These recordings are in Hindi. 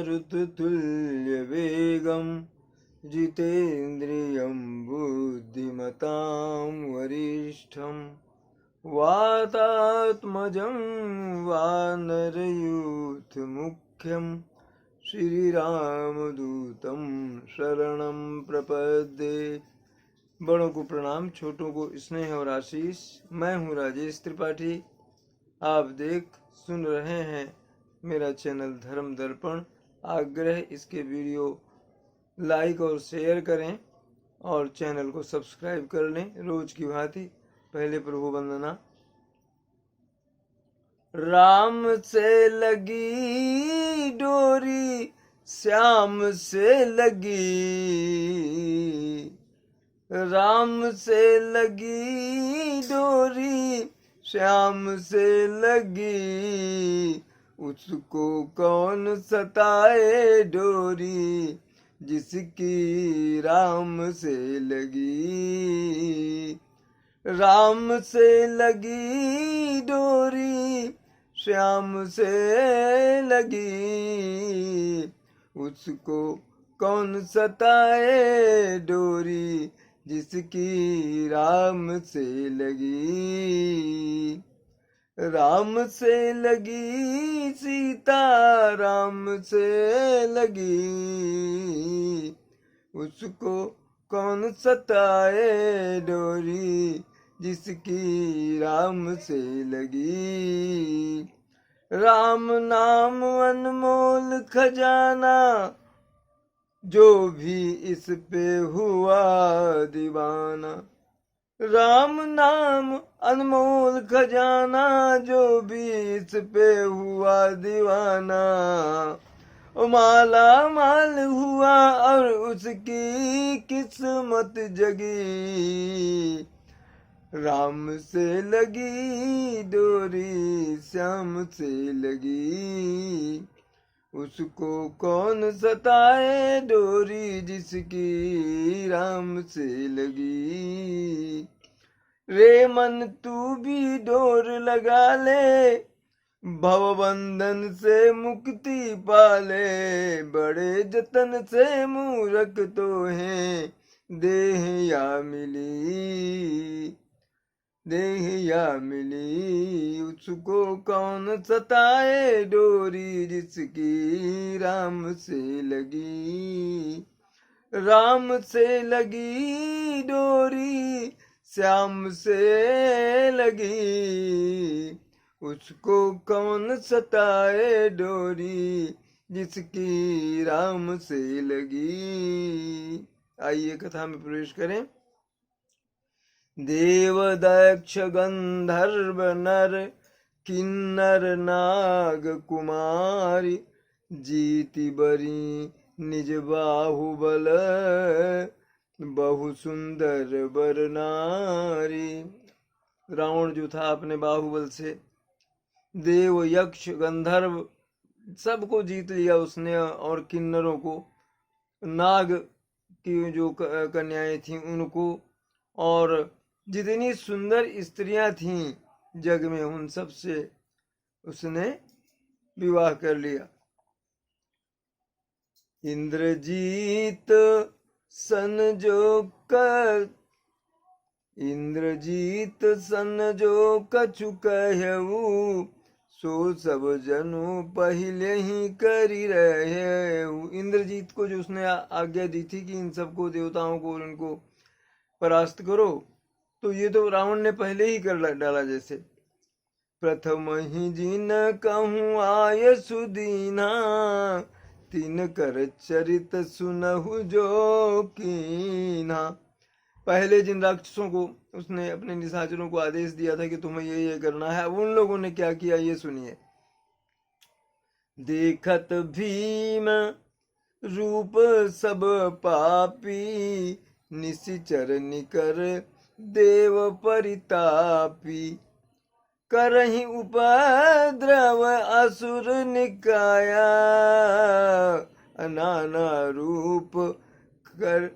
मारुततुल्यवेगं जितेन्द्रियं बुद्धिमतां वरिष्ठं वातात्मजं वानरयूथमुख्यं श्रीरामदूतं शरणं प्रपद्ये। बड़ों को प्रणाम, छोटों को स्नेह और आशीष। मैं हूँ राजेश त्रिपाठी। आप देख सुन रहे हैं मेरा चैनल धर्म दर्पण। आग्रह इसके वीडियो लाइक और शेयर करें और चैनल को सब्सक्राइब कर लें। रोज की भांति पहले प्रभु वंदना। राम से लगी डोरी श्याम से लगी, राम से लगी डोरी श्याम से लगी, उसको कौन सताए डोरी जिसकी राम से लगी। राम से लगी डोरी श्याम से लगी, उसको कौन सताए डोरी जिसकी राम से लगी। राम से लगी सीता राम से लगी, उसको कौन सताए डोरी जिसकी राम से लगी। राम नाम अनमोल खजाना, जो भी इस पे हुआ दीवाना। राम नाम अनमोल खजाना, जो भी इस पे हुआ दीवाना। माला माल हुआ और उसकी किस्मत जगी। राम से लगी डोरी श्याम से लगी, उसको कौन सताए डोरी जिसकी राम से लगी। रे मन तू भी डोर लगा ले, भवबंधन से मुक्ति पाले। बड़े जतन से मूरख तो हैं, देह या मिली, देह या मिली, उसको कौन सताए डोरी जिसकी राम से लगी। राम से लगी डोरी श्याम से लगी, उसको कौन सताए डोरी जिसकी राम से लगी। आइए कथा में प्रवेश करें। देव दक्ष गंधर्व नर किन्नर नाग कुमारी, जीति बरी निज बाहुबल बहु सुंदर बर नारी। रावण जो था अपने बाहुबल से देव यक्ष गंधर्व सबको जीत लिया उसने, और किन्नरों को, नाग की जो कन्याएं थीं उनको, और जितनी सुंदर स्त्रियां थीं जग में उन सब से उसने विवाह कर लिया। इंद्रजीत सन जो कर, इंद्रजीत सन जो कछु कहऊ, सो सब जनु पहले ही करी रहे। इंद्रजीत को जो उसने आज्ञा दी थी कि इन सबको देवताओं को इनको परास्त करो, तो ये तो रावण ने पहले ही कर डाला। जैसे प्रथम ही जिन कहूँ आय सुदीना, तीन कर चरित सुनहु जो कीना। पहले जिन राक्षसों को उसने अपने निशाचरों को आदेश दिया था कि तुम्हें ये करना है, अब उन लोगों ने क्या किया ये सुनिए। देखत भीम रूप सब पापी, निशिचर निकर देव परितापी। करहि उपद्रव असुर निकाया, नाना रूप कर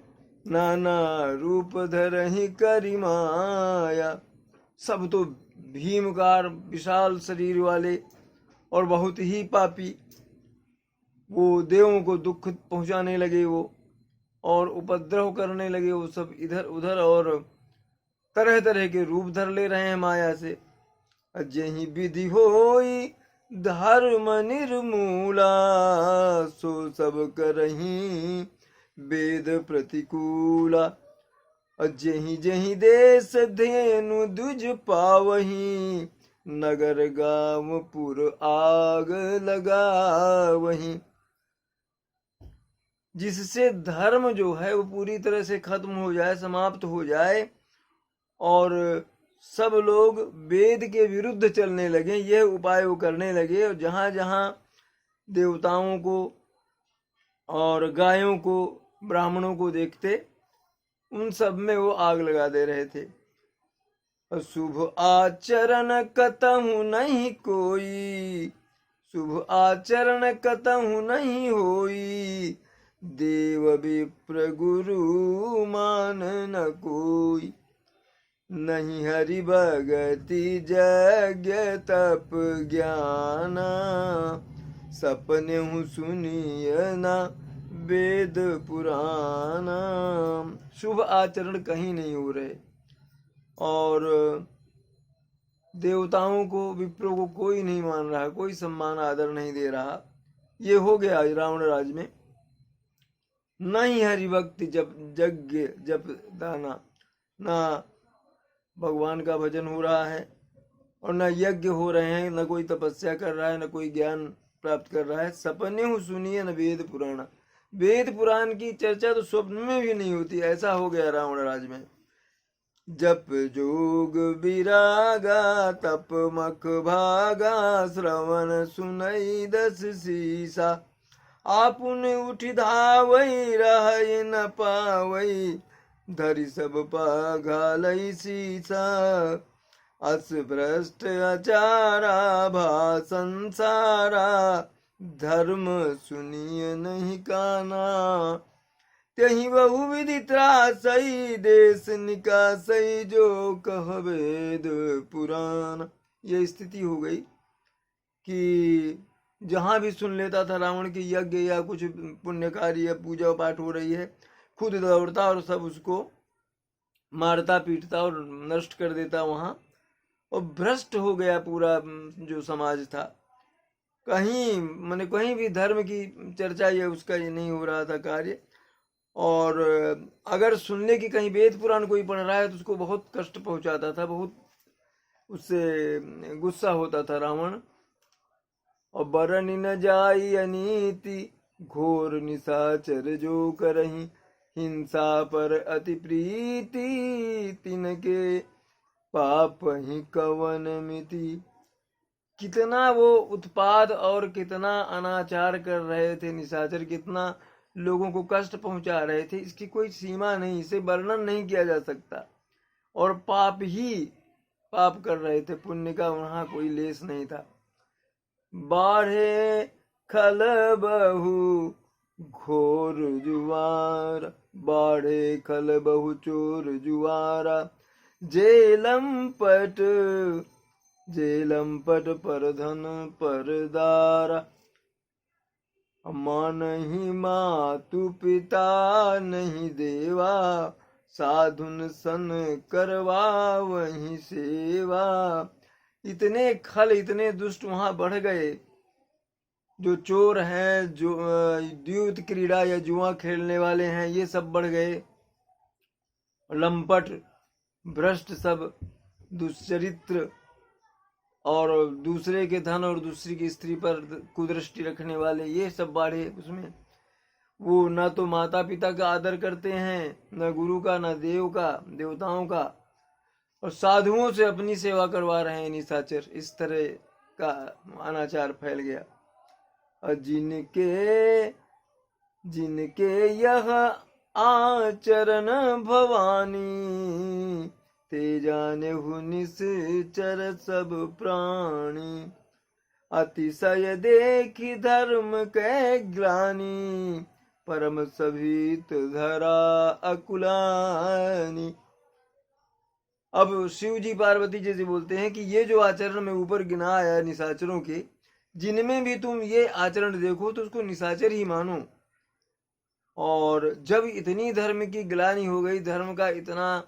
नाना रूप धरहि करि माया। सब तो भीमकार विशाल शरीर वाले और बहुत ही पापी वो देवों को दुख पहुंचाने लगे वो, और उपद्रव करने लगे वो सब इधर उधर, और तरह तरह के रूप धर ले रहे हैं माया से। अजहि विधि होई धर्म निर्मूला, सो सब करही वेद प्रतिकूला। जहि जहि देश धेनु दुज पावही, नगर गांव पुर आग लगावही। जिससे धर्म जो है वो पूरी तरह से खत्म हो जाए, समाप्त हो जाए, और सब लोग वेद के विरुद्ध चलने लगे, यह उपाय वो करने लगे। और जहाँ जहाँ देवताओं को और गायों को, ब्राह्मणों को देखते, उन सब में वो आग लगा दे रहे थे। शुभ आचरण कतहु नहीं कोई, शुभ आचरण कतहु नहीं होई, देव विप्र गुरु मान न कोई। नहीं हरि भगति यज्ञ तप ज्ञाना, सपने हूँ सुनिय ना वेद पुराना। शुभ आचरण कहीं नहीं हो रहे, और देवताओं को, विप्रों को कोई नहीं मान रहा, कोई सम्मान आदर नहीं दे रहा। ये हो गया रावण राज में। नहीं हरि भक्ति जप यज्ञ जप दाना, ना भगवान का भजन हो रहा है, और न यज्ञ हो रहे हैं, न कोई तपस्या कर रहा है, न कोई ज्ञान प्राप्त कर रहा है। सपने हूँ सुनिए न वेद पुराण, वेद पुराण की चर्चा तो स्वप्न में भी नहीं होती। ऐसा हो गया रावण राज में। जप जोग विरागा तप मख भागा, श्रवण सुनई दस सीसा, आपुन उठ धावई रह न पावई, धरि सब पाघालई सीसा। अस भ्रष्ट आचारा भा संसारा, धर्म सुनिय नहीं काना, त्यही बहु विधि त्रासई, देश निकासई, जो कह वेद पुराण। ये स्थिति हो गई कि जहां भी सुन लेता था रावण की यज्ञ या कुछ पुण्य कार्य या पूजा पाठ हो रही है, खुद दौड़ता और सब उसको मारता पीटता और नष्ट कर देता वहां। और भ्रष्ट हो गया पूरा जो समाज था। कहीं मैंने कहीं भी धर्म की चर्चा या उसका ये नहीं हो रहा था कार्य। और अगर सुनने की कहीं वेद पुराण कोई पढ़ रहा है तो उसको बहुत कष्ट पहुंचाता था, बहुत उससे गुस्सा होता था रावण। और बरन न जाई अनीति, घोर निशाचर जो करही, हिंसा पर अति प्रीति, तिनके पाप ही कवन मिति। कितना वो उत्पाद और कितना अनाचार कर रहे थे निशाचर, कितना लोगों को कष्ट पहुंचा रहे थे, इसकी कोई सीमा नहीं, इसे वर्णन नहीं किया जा सकता। और पाप ही पाप कर रहे थे, पुण्य का वहां कोई लेस नहीं था। बाढ़े खल बहु घोर जुआर, बाढ़े खल बहु चोर जुआरा, जेलम पट पर धन परदारा। माँ नहीं मातु पिता नहीं देवा, साधुन सन करवा वही सेवा। इतने खल, इतने दुष्ट वहां बढ़ गए। जो चोर हैं, जो द्यूत क्रीड़ा या जुआ खेलने वाले हैं, ये सब बढ़ गए। लंपट भ्रष्ट सब दुष्चरित्र, और दूसरे के धन और दूसरी की स्त्री पर कुदृष्टि रखने वाले, ये सब बाढ़े उसमें। वो न तो माता पिता का आदर करते हैं, न गुरु का, न देव का, देवताओं का, और साधुओं से अपनी सेवा करवा रहे हैं निशाचर। इस तरह का अनाचार फैल गया। और जिनके यह आचरण भवानी, ते जाने हु निश्चर सब प्राणी। अतिशय देखी धर्म के ग्लानि, परम सभीत धरा अकुलानी। अब शिव जी पार्वती जी से बोलते हैं कि ये जो आचरण में ऊपर गिना आया निशाचरों के, जिनमें भी तुम ये आचरण देखो तो उसको निशाचर ही मानो। और जब इतनी धर्म की ग्लानि हो गई, धर्म का इतना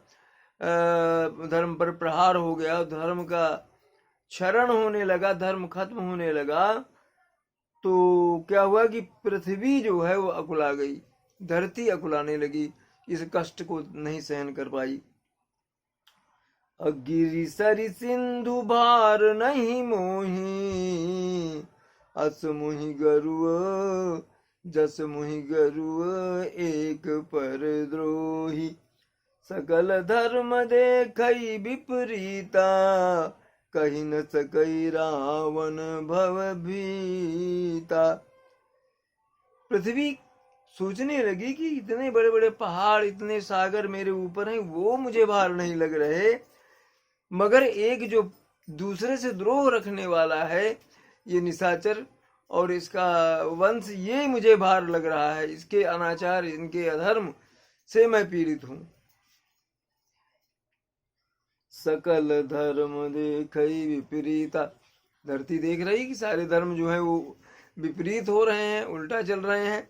धर्म पर प्रहार हो गया, धर्म का क्षरण होने लगा, धर्म खत्म होने लगा, तो क्या हुआ कि पृथ्वी जो है वो अकुला गई, धरती अकुलाने लगी, इस कष्ट को नहीं सहन कर पाई। गिरि सरि सिंधु भार नहीं मोही, अस मुहि गरुआ जस मुहि गरुआ एक पर द्रोही। सकल धर्म देखई विपरीता, कही न सकई रावण भव भीता। पृथ्वी सोचने लगी कि इतने बड़े बड़े पहाड़, इतने सागर मेरे ऊपर हैं, वो मुझे भार नहीं लग रहे, मगर एक जो दूसरे से द्रोह रखने वाला है, ये निशाचर और इसका वंश, ये मुझे भार लग रहा है, इसके अनाचार, इनके अधर्म से मैं पीड़ित हूं। सकल धर्म देखई विपरीता, धरती देख रही कि सारे धर्म जो है वो विपरीत हो रहे हैं, उल्टा चल रहे हैं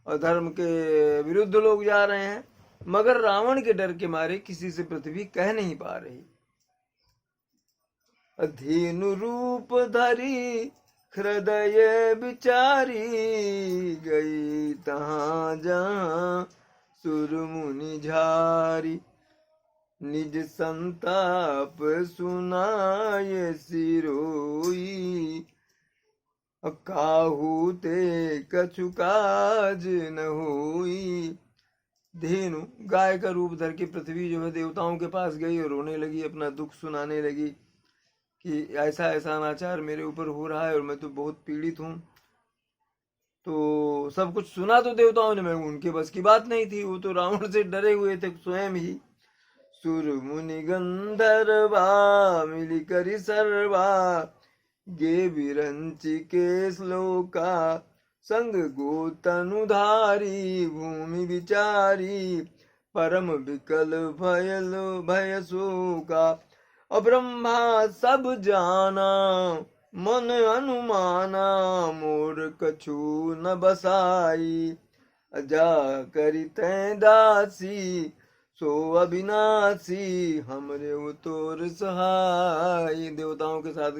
और धर्म के विरुद्ध लोग जा रहे हैं, मगर रावण के डर के मारे किसी से पृथ्वी कह नहीं पा रही। धेनु रूप धरी हृदय विचारी, गई तहाँ जहाँ सुर मुनि झारी। निज संताप सुनाय सिरोई, काहू ते कछु काज न होई। धेनु गाय का रूप धर के पृथ्वी जो है देवताओं के पास गई और रोने लगी, अपना दुख सुनाने लगी कि ऐसा ऐसा अनाचार मेरे ऊपर हो रहा है और मैं तो बहुत पीड़ित हूँ। तो सब कुछ सुना तो देवताओं ने, मैं उनके बस की बात नहीं थी, वो तो रावण से डरे हुए थे स्वयं ही। सुर मुनि गंधर्वा मिली करी सर्वा, गे विरंचि के श्लोका। संग गो तनुधारी भूमि विचारी, परम विकल भय शोका। ब्रह्मा सब जाना मन अनुमाना, मोर कछु न बसाई। जा करी तै दासी सो अविनाशी, हमरे उतोर सहाय। देवताओं के साथ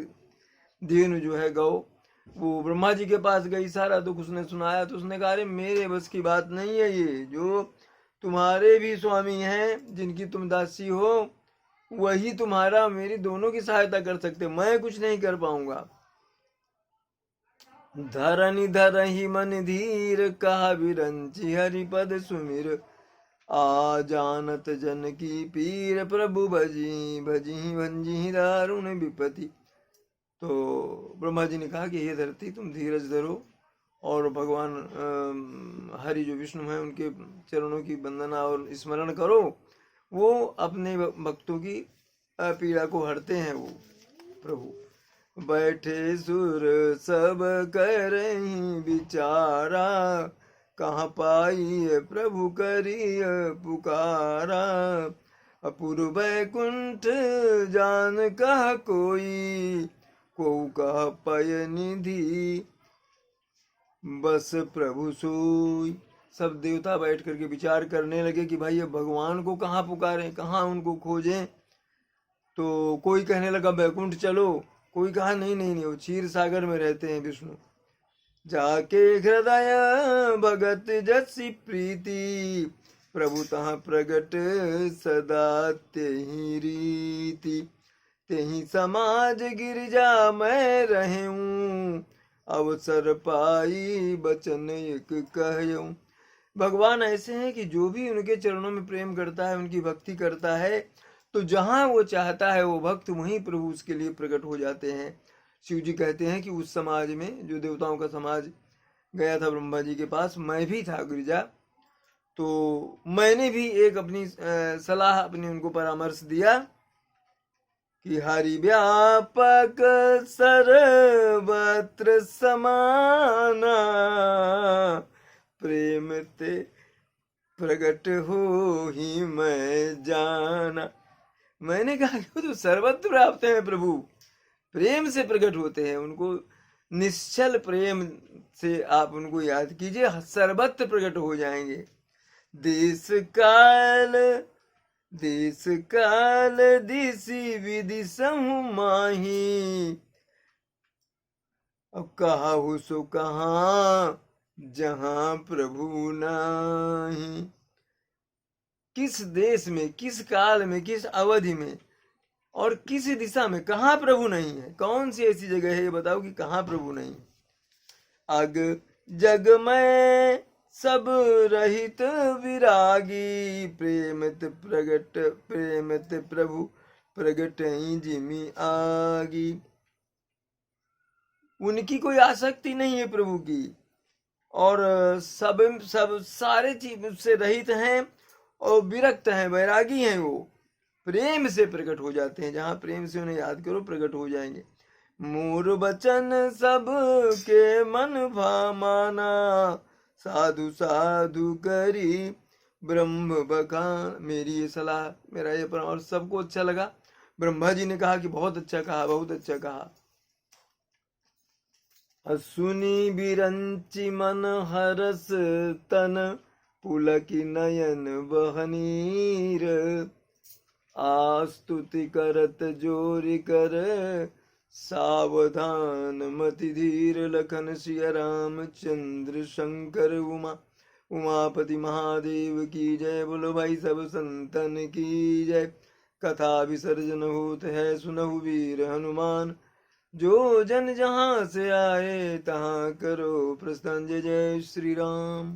धेनु जो है गौ, वो ब्रह्मा जी के पास गई, सारा दुख उसने सुनाया, तो उसने कहा अरे मेरे बस की बात नहीं है, ये जो तुम्हारे भी स्वामी हैं, जिनकी तुम दासी हो, वही तुम्हारा मेरी दोनों की सहायता कर सकते, मैं कुछ नहीं कर पाऊंगा। धरनि धरहि मन धीर, कहा विरंचि हरिपद सुमिर। आ जानत जन की पीर, प्रभु भजी भजी भंजी दारुण विपति। तो ब्रह्मा जी ने कहा कि हे धरती तुम धीरज धरो और भगवान हरि जो विष्णु है उनके चरणों की वंदना और स्मरण करो, वो अपने भक्तों की पीड़ा को हरते हैं। वो प्रभु बैठे सुर सब करहीं विचारा, कहाँ पाई प्रभु करिय पुकारा। अपूर्व बैकुंठ जान कह कोई, को कह पय निधि बस प्रभु सोई। सब देवता बैठ करके विचार करने लगे कि भाई अब भगवान को कहाँ पुकारें, कहाँ उनको खोजें। तो कोई कहने लगा बैकुंठ चलो, कोई कहा नहीं नहीं नहीं, वो क्षीर सागर में रहते हैं विष्णु। जाके हृदय भगत जसी प्रीति, प्रभु तहाँ प्रगट सदा तेहि रीति। तेहि समाज गिरिजा मैं रहूं, अवसर पाई बचन एक कहूं। भगवान ऐसे हैं कि जो भी उनके चरणों में प्रेम करता है, उनकी भक्ति करता है, तो जहां वो चाहता है वो भक्त वहीं प्रभु उसके लिए प्रकट हो जाते हैं। शिव जी कहते हैं कि उस समाज में, जो देवताओं का समाज गया था ब्रह्मा जी के पास, मैं भी था गिरिजा, तो मैंने भी एक अपनी सलाह, अपनी उनको परामर्श दिया कि हरि व्यापक सर्वत्र समाना, प्रेम ते प्रकट हो ही मैं जाना। मैंने कहा कि वो तो सर्वत्र व्याप्त है प्रभु, प्रेम से प्रकट होते हैं, उनको निश्चल प्रेम से आप उनको याद कीजिए, सर्वत्र प्रकट हो जाएंगे। देश काल देश काल दिशि विधि सहु माही, अब कहा हो सो कहाँ जहां प्रभु नाही। किस देश में, किस काल में, किस अवधि में और किस दिशा में कहाँ प्रभु नहीं है? कौन सी ऐसी जगह है ये बताओ कि कहाँ प्रभु नहीं? अग जग में सब रहित विरागी, प्रेमित प्रभु प्रगट जिमी आगी। उनकी कोई आसक्ति नहीं है प्रभु की, और सब सब सारे चीज से रहित हैं और विरक्त हैं, वैरागी हैं। वो प्रेम से प्रकट हो जाते हैं, जहां प्रेम से उन्हें याद करो प्रकट हो जाएंगे। मोर बचन सब के मन भामाना, साधु साधु करी ब्रह्म बखान। मेरी ये सलाह, मेरा ये परामर्श सबको अच्छा लगा। ब्रह्मा जी ने कहा कि बहुत अच्छा कहा, बहुत अच्छा कहा। सुनी बिरंचि मन हरस तन, पुलकी नयन बहनीर, आस्तुति करत जोरि कर, सावधान मति धीर। लखन सिया रामचंद्र शंकर उमापति महादेव की जय। बोलो भाई सब संतन की जय। कथा विसर्जन होत है सुनहु वीर हनुमान, जो जन जहाँ से आए तहाँ करो प्रस्थान। जय जय श्री राम।